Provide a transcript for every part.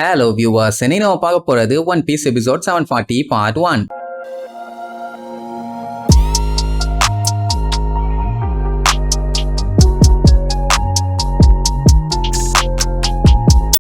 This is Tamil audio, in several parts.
Hello viewers, இன்னைக்கு நம்ம பார்க்க போறது One Piece episode 740 part 1.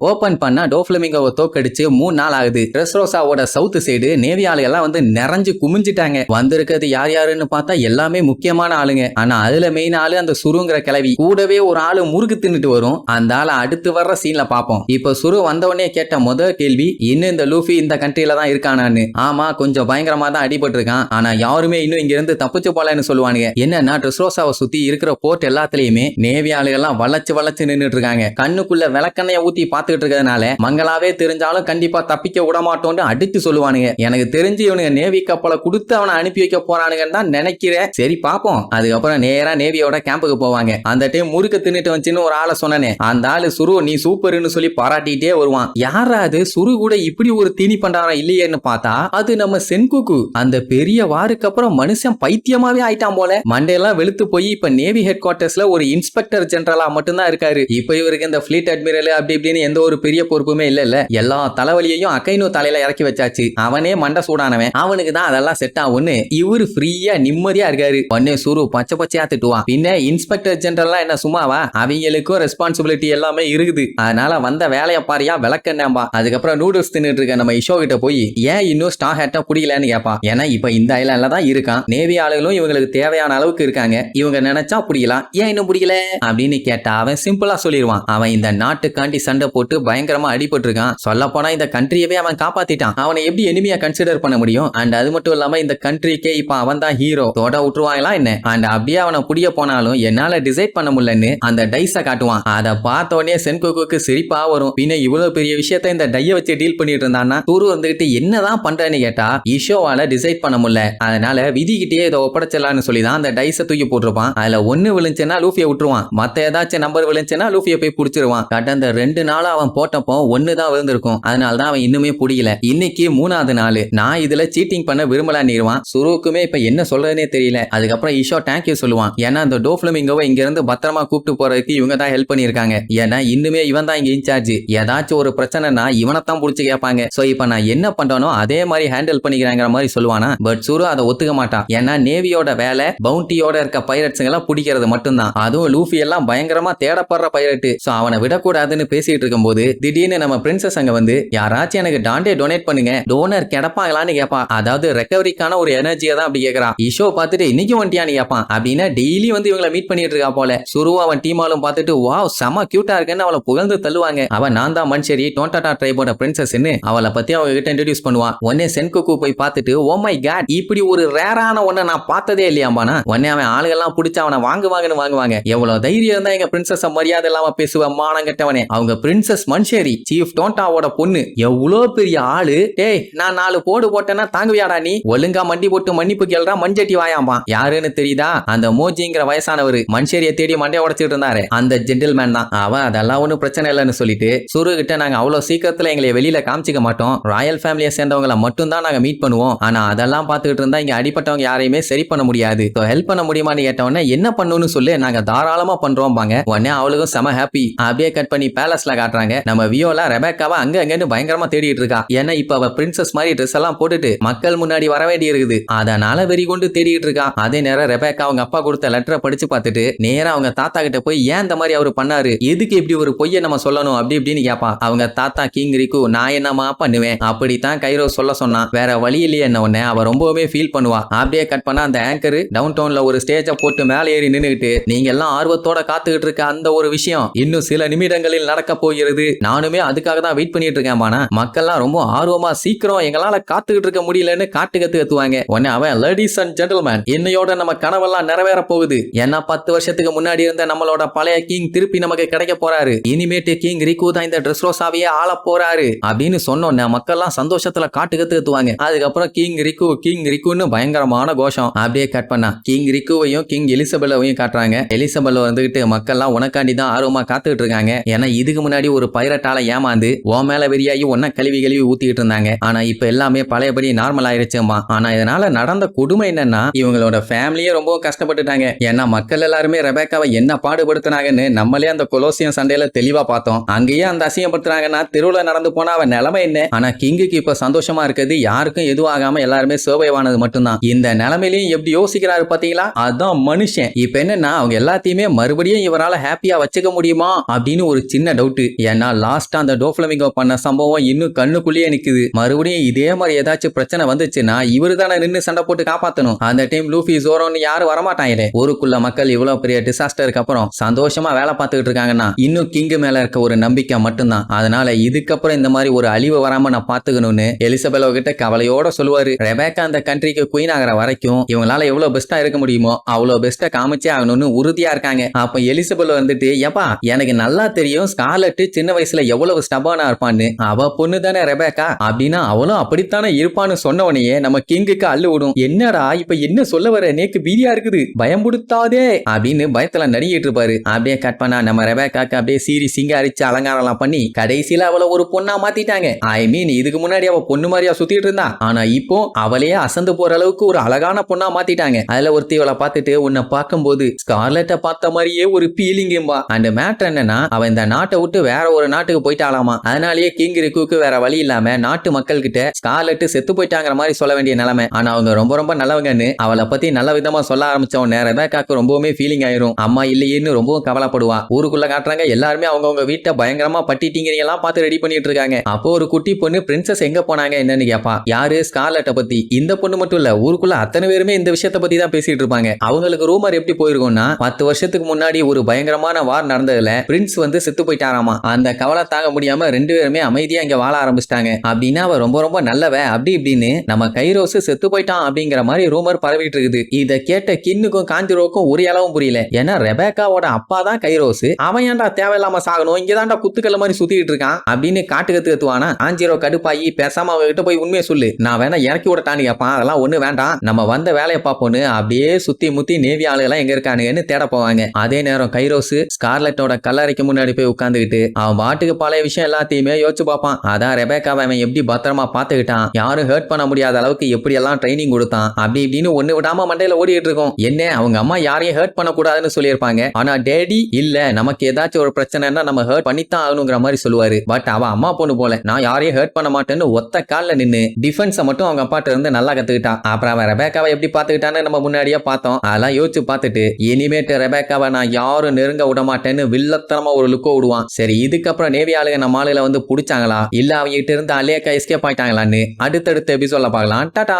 Open பண்ணா டோஃப்ளமிங்கோவை தோக்கடிச்சு 3 நாள் ஆகுது. ட்ரெஸ்ரோசாவோட சவுத் சைடு நேவி ஆளுகெல்லாம் வந்து நிறைஞ்சு குமிஞ்சிட்டாங்க. வந்திருக்கிறது யார் யாருன்னு பார்த்தா எல்லாமே முக்கியமான ஆளுங்க. ஆனா அதுல மெயின் ஆளு அந்த சுருங்கிற கிளவி. கூடவே ஒரு ஆளு முறுக்கு தின்னுட்டு வரும். அந்த ஆளை அடுத்து வர்ற சீன்ல பாப்போம். இப்ப சுரு வந்தவொடனே கேட்ட முதல் கேள்வி, இன்னும் இந்த லூஃபி இந்த கண்ட்ரில தான் இருக்கானான்னு. ஆமா, கொஞ்சம் பயங்கரமா தான் அடிபட்டு இருக்கான். ஆனா யாருமே இன்னும் இங்க இருந்து தப்பிச்சு போலன்னு சொல்லுவானுங்க. என்னன்னா ட்ரெஸ்ரோசாவை சுத்தி இருக்கிற போர்ட் எல்லாத்துலயுமே நேவி ஆளுகெல்லாம் வளைச்சு நின்றுட்டு இருக்காங்க. கண்ணுக்குள்ள விளக்கெண்ணைய ஊத்தி பார்த்துட்டு இருக்கிறதுனால மங்களாவே தெரிஞ்சாலும் கண்டிப்பா தப்பிக்க விட மாட்டோம்னு அடிச்சு சொல்லுவானுங்க. எனக்கு தெரிஞ்சு இவனுங்க நேவி கப்பலை கொடுத்து அவனை அனுப்பி வைக்க போறானுங்கன்னு தான் நினைக்கிறேன். சரி பாப்போம். அதுக்கப்புறம் நேரா நேவியோட கேம்புக்கு போவாங்க. அந்த டைம் முறுக்கு தின்னுட்டு வந்துச்சுன்னு ஒரு ஆளை சொன்னனே, அந்த ஆளு சுரு நீ சூப்பர்னு சொல்லி பாராட்டிட்டே வருவான். யாரா அது சுரு கூட இப்படி ஒரு தீனி பண்டாரம் இல்லையேன்னு பார்த்தா அது நம்ம சென்குக்கு. அந்த பெரிய வாருக்கு அப்புறம் மனுஷன் பைத்தியமாவே ஆயிட்டான் போல. மண்டையெல்லாம் வெளுத்து போய் இப்ப நேவி ஹெட் குவார்டர்ஸ்ல ஒரு இன்ஸ்பெக்டர் ஜெனரலா மட்டும்தான் இருக்காரு. இப்ப இவருக்கு இந்த ஃபிளீட் அட்மிரல் அப்படி இப்படின்னு எந்த ஒரு பெரிய பொறுப்புமே இல்ல. எல்லா தலைவலியையும் அக்கைனு தலையில இறக்கி வச்சாச்சு. அவனே மண்டை சூடானவன். அவனுக்கு தான் அதெல்லாம் செட் ஆகும்னு இவரு ஃப்ரீயா நிம்மதியா இருக்காரு. உடனே சுரு பச்சையா திட்டுவான். பின்ன இன்ஸ்பெக்டர் ஜெனரல்லாம் என்ன சும்மாவா? அவங்களுக்கும் ரெஸ்பான்சிபிலிட்டி எல்லாமே இருக்குது. அதனால வந்த வேலையை பாரியா விளக்கண்ணாம்பா. அதுக்கப்புறம் நூடுல்ஸ் தின்னுட்டு இருக்க நம்ம இஷோ கிட்ட போய் ஏன் இன்னும் ஸ்டார் ஹேட்டா பிடிக்கலன்னு கேப்பா. ஏன்னா இப்ப இந்த ஐலாண்ட்ல தான் இருக்கான். நேவி ஆளுகளும் இவங்களுக்கு தேவையான அளவுக்கு இருக்காங்க. இவங்க நினைச்சா பிடிக்கலாம், ஏன் இன்னும் பிடிக்கல அப்படின்னு கேட்டா அவன் சிம்பிளா சொல்லிடுவான். அவன் இந்த நாட்டுக்காண்டி சண்டை போட்டு பயங்கரமா அடிபட்டு இருக்கான். சொல்ல போனா இந்த கண்ட்ரியவே அவன் காப்பாத்திட்டான். அவனை எப்படி எனிமியா கன்சிடர் பண்ண முடியும்? அண்ட் அது மட்டும் இல்லாம இந்த கண்ட்ரிக்கே இப்ப அவன் தான் ஹீரோ. தோட விட்டுருவாங்களா என்ன? அண்ட் அப்படியே அவனை புடிய போனாலும் என்னால டிசைட் பண்ண முடியலன்னு அந்த டைஸ காட்டுவான். அதை பார்த்த உடனே சென்கோக்கு சிரிப்பா வரும். பின்ன இவ்வளவு பெரிய விஷயத்த இந்த டைய வச்சு டீல் பண்ணிட்டு இருந்தான்னா துரு வந்துகிட்டு என்னதான் பண்றேன்னு கேட்டா இஷோவால டிசைட் பண்ண முடியல. அதனால விதிக்கிட்டே இதை ஒப்படைச்சலான்னு சொல்லிதான் அந்த டைஸ தூக்கி போட்டிருப்பான். அதுல ஒன்னு விழுந்துச்சுன்னா லூஃபியை விட்டுருவான். மத்த ஏதாச்சும் நம்பர் விழுந்துச்சுன்னா லூஃபியை போய் புடிச்சிருவான். கடந்த 2 நாளா அவன் போட்டப்போ ஒண்ணுதான் விழுந்திருக்கும். அதனாலதான் அவன் இன்னுமே புடிக்கல. இன்னைக்கு 3வது நாள். நான் இதுல சீட்டிங் பண்ண விரும்பலான்னுவான். சுருக்குமே இப்ப என்ன சொல்றதுனே தெரியல. அதுக்கப்புறம் ஈஷோ தேங்க்யூ சொல்லுவான். ஏன்னா அந்த டோஃப்ளமிங்கோவை இங்க இருந்து பத்திரமா கூப்பிட்டு போறதுக்கு இவங்க தான் ஹெல்ப் பண்ணிருக்காங்க. ஏன்னா இன்னுமே இவன் தான் இங்க இன்சார்ஜ். ஏதாச்சும் ஒரு பிரச்சனைனா இவனைத்தான் புடிச்சு கேட்பாங்க. சோ இப்ப நான் என்ன பண்றனோ அதே மாதிரி ஹேண்டில் பண்ணிக்கிறாங்கிற மாதிரி சொல்லுவானா. பட் சுரு அதை ஒத்துக்க மாட்டான். ஏன்னா நேவியோட வேலை பவுண்டியோட இருக்க பைரட்ஸுங்களை பிடிக்கிறது மட்டும்தான். அதுவும் லூஃபி எல்லாம் பயங்கரமா தேடப்படுற பைரட்டு. சோ அவனை விடக்கூடாதுன்னு பேசிட்டு இருக்கும்போது திடீர்னு நம்ம பிரின்சஸ் அங்க வந்து யாராச்சும் எனக்கு டாண்டே டொனேட் பண்ணுங்க, டோனர் கிடப்பாங்களான்னு கேட்பான். அதாவது ரெக்கவரிக்கான ஒரு எனர்ஜியை தான் அப்படி கேட்கறான். இஷோ பார்த்துட்டு இன்னைக்கு வந்துட்டியான்னு கேட்பான். அப்படின்னா டெய்லி வந்து இவங்களை மீட் பண்ணிட்டு இருக்கா போல. சுருவா அவன் டீமாலும் பார்த்துட்டு வாவ் செம கியூட்டா இருக்குன்னு அவளை புகழ்ந்து தள்ளுவாங்க. அவன் நான் தான் மன்ஷரி டோன்டாட்டா ட்ரைபோட பிரின்சஸ்ன்னு அவளை பத்தி அவங்க கிட்ட இன்ட்ரோடியூஸ் பண்ணுவான். உடனே சென்கோக்கு போய் பார்த்துட்டு ஓ மை காட் இப்படி ஒரு ரேரான ஒன்ன நான் பார்த்ததே இல்லையாம்பானா. உடனே அவன் ஆளுகெல்லாம் பிடிச்ச அவனை வாங்குவாங்க. எவ்வளவு தைரியம் இருந்தா எங்க பிரின்சஸ் மரியாதை இல்லாம பேசுவ மானங்கட்டவனே. அவங்க பிரின்சஸ் மன்ஷரி சீஃப் டோன்டாவோட பொண்ணு. எவ்வளோ பெரிய ஆளு. டேய் நான் 4 போடு போட்டேன்னா தாங்குவியாடா நீ? ஒழுங்கா மண்டி போட்டு மன்னிப்பு கேள்றா மஞ்சட்டி வாயாம்பா. யாருன்னு தெரியுதா? அந்த மோஜிங்கிற வயசானவர் மனுஷரிய தேடி மண்டைய உடைச்சிட்டு இருந்தாரு. அந்த ஜென்டில்மேன் தான். அவன் அதெல்லாம் ஒன்னும் பிரச்சனை இல்லைன்னு சொல்லிட்டு சுரு கிட்ட நாங்க அவ்வளவு சீக்கிரத்துல எங்களை வெளியில காமிச்சிக்க மாட்டோம். ராயல் ஃபேமிலியை சேர்ந்தவங்களை மட்டும் தான் நாங்க மீட் பண்ணுவோம். ஆனா அதெல்லாம் பார்த்துக்கிட்டு இருந்தா இங்க அடிப்பட்டவங்க யாரையுமே சரி பண்ண முடியாது. ஹெல்ப் பண்ண முடியுமான்னு கேட்டவொடனே என்ன பண்ணணும்னு சொல்லி நாங்க தாராளமா பண்றோம் பாங்க. உடனே அவளுக்கும் செம ஹாப்பி. அப்படியே கட் பண்ணி பேலஸ்ல காட்டுறாங்க. நம்ம வியோலா ரெபேக்காவை அங்கன்னு பயங்கரமா தேடிட்டு இருக்கா. ஏன்னா இப்ப அவ பிரின்சஸ் மாதிரி ட்ரெஸ் எல்லாம் போட்டுட்டு மக்கள் முன்னாடி வர வேண்டி இருக்குது. அதனால வெறி கொண்டு தேடிட்டு இருக்கா. அதே நேரம் ரெபேக்கா அவங்க அப்பா கொடுத்த லெட்டரை படிச்சு பார்த்துட்டு நேரா அவங்க தாத்தா கிட்ட போய் ஏன் இந்த மாதிரி அவரு பண்ணாரு, எதுக்கு இப்படி ஒரு பொய்யை நம்ம சொல்லணும் அப்படி இப்படின்னு கேப்பா. அவங்க தாத்தா கிங் ரிக்கு நான் என்னமா பண்ணுவேன் அப்படித்தான் கைரோ சொல்ல சொன்னான். வேற வழி இல்லையே என்ன ஒண்ணு. அவ ரொம்பவே ஃபீல் பண்ணுவா. அப்படியே கட் பண்ணா அந்த ஆங்கர் டவுன் டவுன்ல ஒரு ஸ்டேஜை போட்டு மேலே ஏறி நின்னுகிட்டு நீங்க எல்லாம் ஆர்வத்தோட காத்துக்கிட்டு இருக்க அந்த ஒரு விஷயம் இன்னும் சில நிமிடங்களில் நடக்க போகிறது. நானுமே அதுக்காக தான் வெயிட் பண்ணிட்டு இருக்கேன். மக்கள்லாம் ரொம்ப ஆர்வமா சீக்கிரம் எங்களால காத்துக்கிட்டு இருக்க முடியலன்னு காட்டு கத்துவாங்க. உடனே அவன் லேடிஸ் அண்ட் ஜென்டில்மேன் இன்னையோட நம்ம கனவெல்லாம் நிறைவேற போகுது. ஏன்னா 10 வருஷத்துக்கு முன்னாடி இருந்த நம்மளோட பழைய கிங் திருப்பி நமக்கு கிடைக்க போறாரு. இனிமேட்டு கிங் ரிக்கு தான் இந்த ட்ரெஸ் ரோசாவையே ஆள போறாரு அப்படின்னு சொன்னோன்னே மக்கள்லாம் சந்தோஷத்துல காட்டு கத்துவாங்க. அதுக்கப்புறம் கிங் ரிக்குன்னு பயங்கரமான கோஷம். அப்படியே கட் பண்ணா கிங் ரிக்குவையும் கிங் எலிசபெல்லையும் காட்டுறாங்க. எலிசபெல் வந்துகிட்டு மக்கள்லாம் உனக்காண்டி தான் ஆர்வமா காத்துக்கிட்டு இருக்காங்க. ஏன்னா இதுக்கு முன்னாடி ஒரு ஒரு பைரட்டால ஏமாந்து உன் மேல வெறியாகி ஒன்ன கழுவி ஊத்திட்டு இருந்தாங்க. ஆனா இப்ப எல்லாமே பழையபடி நார்மல் ஆயிருச்சுமா. ஆனா இதனால நடந்த கொடுமை என்னன்னா இவங்களோட ஃபேமிலியே ரொம்ப கஷ்டப்பட்டுட்டாங்க. ஏன்னா மக்கள் எல்லாருமே ரெபேக்காவை என்ன பாடுபடுத்தினாங்கன்னு நம்மளே அந்த கொலோசியம் சண்டையில தெளிவா பார்த்தோம். அங்கேயே அந்த அசிங்கப்படுத்துறாங்கன்னா தெருவுல நடந்து போனா அவன் நிலைமை என்ன? ஆனா கிங்குக்கு இப்ப சந்தோஷமா இருக்கிறது யாருக்கும் எதுவும் ஆகாம எல்லாருமே சர்வைவ் ஆனது மட்டும்தான். இந்த நிலைமையிலையும் எப்படி யோசிக்கிறாரு பாத்தீங்களா? அதான் மனுஷன். இப்ப என்னன்னா அவங்க எல்லாத்தையுமே மறுபடியும் இவரால ஹாப்பியா வச்சுக்க முடியுமா அப்படின்னு ஒரு சின்ன டவுட். ஏன்னா லாஸ்டா அந்த டோஃப்ளமிங்கோ பண்ண சம்பவம் இன்னும் கண்ணுக்குள்ளேயே நிக்குது. மறுபடியும் இதே மாதிரி ஏதாச்சும் பிரச்சனை வந்துச்சுன்னா இவரு தானே நின்று சண்டை போட்டு காப்பாத்தணும். அந்த டைம் லூஃபி ஜோரோன்னு யாரும் வரமாட்டாங்களே. ஊருக்குள்ள மக்கள் இவ்வளவு பெரிய டிசாஸ்டருக்கு அப்புறம் சந்தோஷமா வேலை பார்த்துக்கிட்டு இருக்காங்கன்னா இன்னும் கிங் மேல இருக்க ஒரு நம்பிக்கை மட்டும்தான். அதனால இதுக்கப்புறம் இந்த மாதிரி ஒரு அழிவு வராம நான் பாத்துக்கணும்னு எலிசபெலோ கிட்ட கவலையோட சொல்லுவாரு. ரெபேக்கா அந்த கண்ட்ரிக்கு குயின் ஆகிற வரைக்கும் இவங்களால எவ்வளவு பெஸ்டா இருக்க முடியுமோ அவ்வளவு பெஸ்டா காமிச்சே ஆகணும்னு உறுதியா இருக்காங்க. அப்ப எலிசபெலோ வந்துட்டு எப்பா எனக்கு நல்லா தெரியும் ஸ்கார்லெட் சின்ன வயசுல எவ்வளவு ஸ்டபானா இருப்பான்னு. அவ பொண்ணு தானே ரெபேக்கா அப்படின்னா அவளும் அப்படித்தானே இருப்பான்னு சொன்னவனையே நம்ம கிங்குக்கு அள்ளு விடும். என்னடா இப்ப என்ன சொல்ல வர? நேக்கு பீதியா இருக்குது, பயம்படுத்தாதே அப்படின்னு பயத்துல நடிகிட்டு இருப்பாரு. அப்படியே கட் பண்ணா நம்ம ரெபேக்காக்கு அப்படியே சீரி சிங்காரிச்சு அலங்காரம் எல்லாம் பண்ணி கடைசியில அவளை ஒரு பொண்ணா மாத்திட்டாங்க. ஐ மீன் இதுக்கு முன்னாடி அவ பொண்ணு மாதிரியா சுத்திட்டு இருந்தா, ஆனா இப்போ அவளையே அசந்து போற அளவுக்கு ஒரு அழகான பொண்ணா மாத்திட்டாங்க. அதுல ஒருத்தி இவளை பார்த்துட்டு உன்னை பார்க்கும்போது ஸ்கார்லெட்டை பார்த்த மாதிரியே ஒரு ஃபீலிங்கா. அந்த மேட்டர் என்னன்னா அவ இந்த நாட்டை விட்டு வேற ஒரு நாட்டுக்கு போயிட்டாலாமா. அதனாலேயே கிங் ரிக்குக்கு வேற வழி இல்லாம நாட்டு மக்கள் கிட்ட ஸ்கார்லெட் செத்து போயிட்டாங்கிற மாதிரி சொல்ல வேண்டிய நிலைமை. ஆனா அவங்க ரொம்ப ரொம்ப நல்லவங்கன்னு அவளை பத்தி நல்ல விதமா சொல்ல ஆரம்பிச்ச உடனே ரெபேக்காக்கு ரொம்பவுமே ஃபீலிங் ஆயிரும். அம்மா இல்லையேன்னு ரொம்பவும் கவலைப்படுவா. ஊருக்குள்ள காட்டுறாங்க எல்லாருமே அவங்கவுங்க வீட்டை பயங்கரமா பட்டிட்டீங்க எல்லாம் பார்த்து ரெடி பண்ணிட்டு இருக்காங்க. அப்போ ஒரு குட்டி பொண்ணு பிரின்சஸ் எங்க போனாங்க என்னன்னு கேப்பா. யாரு? ஸ்கார்லெட்டை பத்தி. இந்த பொண்ணு மட்டும் இல்ல ஊருக்குள்ள அத்தனை பேருமே இந்த விஷயத்தை பத்தி தான் பேசிட்டு இருப்பாங்க. அவங்களுக்கு ரூமர் எப்படி போயிருக்கும்னா 10 வருஷத்துக்கு முன்னாடி ஒரு பயங்கரமான வார் நடந்ததுல பிரின்ஸ் வந்து செத்து போயிட்டாராமா. அந்த கவலை தாங்க முடியாம 2 பேருமே அமைதியா இங்க வாழ ஆரம்பிச்சிட்டாங்க. அப்படின்னா அவ ரொம்ப ரொம்ப நல்லவ அப்படி இப்படின்னு நம்ம கைரோஸ் செத்து போயிட்டான் அப்படிங்கிற மாதிரி ரூமர் பரவிட்டு இருக்குது. இத கேட்ட கின்னுக்கும் காஞ்சிரோக்கும் ஒரு அளவும் புரியல. ஏன்னா ரெபேக்காவோட அப்பா தான் கைரோஸ். அவன் ஏன்டா தேவையில்லாம சாகணும், இங்கதான்டா குத்துக்கல்ல மாதிரி சுத்திட்டு இருக்கான் அப்படின்னு காட்டு கத்துவானா. காஞ்சிரோ கடுப்பாயி பேசாம அவகிட்ட போய் உண்மையை சொல்லு, நான் வேணா இறக்கி விடட்டான்னு கேட்பான். அதெல்லாம் ஒண்ணு வேண்டாம், நம்ம வந்த வேலையை பார்ப்போன்னு அப்படியே சுத்தி முத்தி நேவி ஆளுகெல்லாம் எங்க இருக்கானுன்னு தேட போவாங்க. அதே நேரம் கைரோஸ் ஸ்கார்லெட்டோட கல்லறைக்கு முன்னாடி போய் உட்கார்ந்துகிட்டு அவன் பாட்டுக்கு பழைய விஷயம் எல்லாத்தையுமே யோசிச்சு பார்ப்பான். அதான் ரெபேக்காவை அவன் எப்படி பத்திரமா பாத்துக்கிட்டான், யாரும் ஹர்ட் பண்ண முடியாத அளவுக்கு எப்படி எல்லாம் ட்ரைனிங் கொடுத்தான் அப்படி இப்படின்னு ஒண்ணு விடாம மண்டையில ஓடிட்டு இருக்கும். என்ன அவங்க அம்மா யாரையும் ஹர்ட் பண்ண கூடாதுன்னு சொல்லியிருப்பாங்க. ஆனா டேடி இல்ல நமக்கு ஏதாச்சும் ஒரு பிரச்சனைனா நம்ம ஹர்ட் பண்ணித்தான் ஆகணுங்கிற மாதிரி சொல்லுவாரு. பட் அவ அம்மா பொண்ணு போல நான் யாரையும் ஹர்ட் பண்ண மாட்டேன்னு ஒத்த கால்ல நின்னு டிஃபென்ஸை மட்டும் அவங்க அப்பாட்ட இருந்து நல்லா கத்துக்கிட்டான். அப்புறம் அவன் ரெபேக்காவை எப்படி பாத்துக்கிட்டான்னு நம்ம முன்னாடியே பார்த்தோம். அதெல்லாம் யோசிச்சு பார்த்துட்டு இனிமேட்டு ரெபேக்காவை நான் யாரும் நெருங்க விட மாட்டேன்னு வில்லத்தனமா ஒரு லுக்கோ விடுவான். சரி இதுக்கப்புறம் நேவி ஆளுங்க நம்ம ஆளுகளை வந்து பிடிச்சாங்களா இல்ல அவங்க கிட்ட இருந்து அலேக்கா எஸ்கேப் ஆயிட்டாங்களான்னு அடுத்தடுத்த எபிசோட்ல பார்க்கலாம். டாடா.